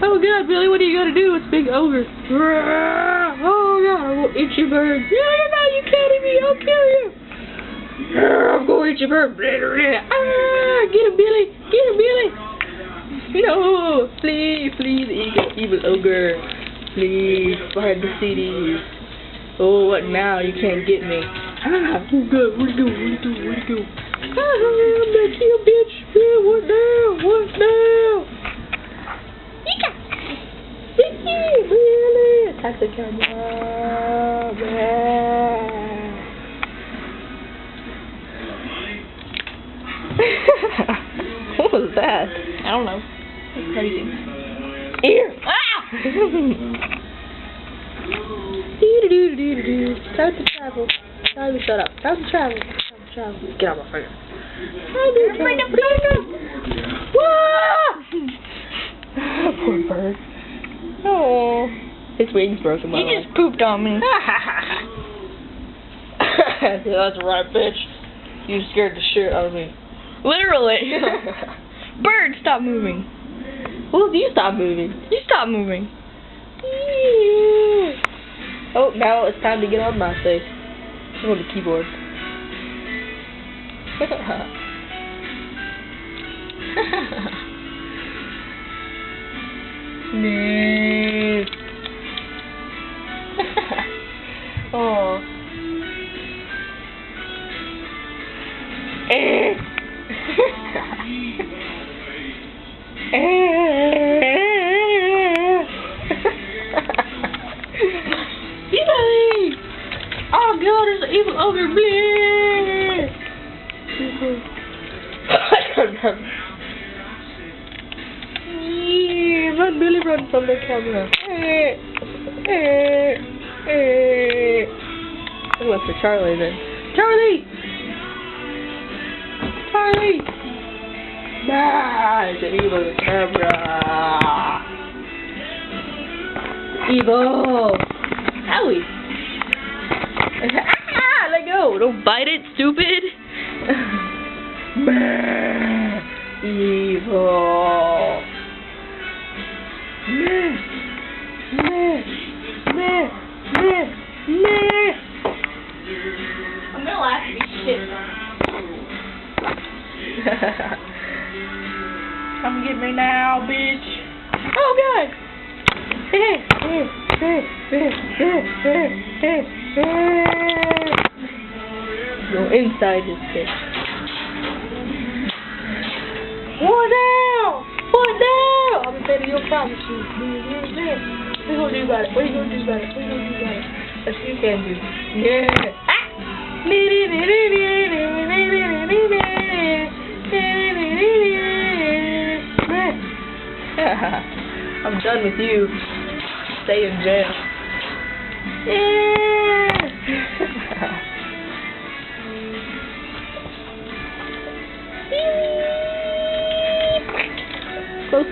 Oh God, Billy, what are you gonna do? It's big ogre. Oh God, I will eat you, bird. No, you can't eat me. I'll kill you. I'm going to eat you, bird. Ah, get him, Billy. Get him, Billy. No, flee, the evil ogre. Flee behind the CDs. Oh, what now? You can't get me. Ah, oh God, where'd it go? Ah, I'm back here, bitch. Yeah, what now? Really? Attack the camera. What was that? I don't know. It's crazy. Ear! Ah! Time to travel. Time to shut up. Time to travel. Get out of my finger. Poor bird. Oh, his wings broken. He just pooped on me. That's right, bitch. You scared the shit out of me. Literally. Bird, stop moving. Well, you stop moving. You stop moving. Oh, now it's time to get on my face. I'm on the keyboard. Oh. Oh God, there's an evil ogre. Run, Billy, run from the camera. I went for Charlie then. Charlie! Ah, it's an evil camera. Evil. Owie. Ah, let go. Don't bite it, stupid. Evil. I'm gonna laugh at this shit. Come get me now, bitch. Oh God. Go inside his fish. What now? I'm afraid of your promise. What you gonna do about it? That's what you can do. Yeah. I'm done with you. Stay in jail. Yeah. Close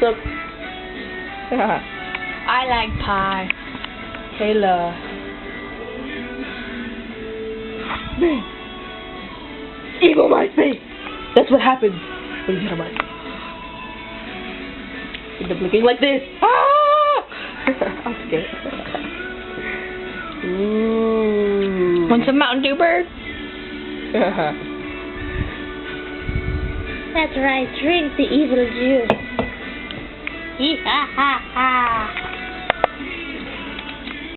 up. I like pie. Kayla. Evil my face. That's what happens when you get on my face. End up looking like this. Ah! I'm scared. Ooh. Want some Mountain Dew, Bird? That's right, drink the evil juice. Ha ha ha.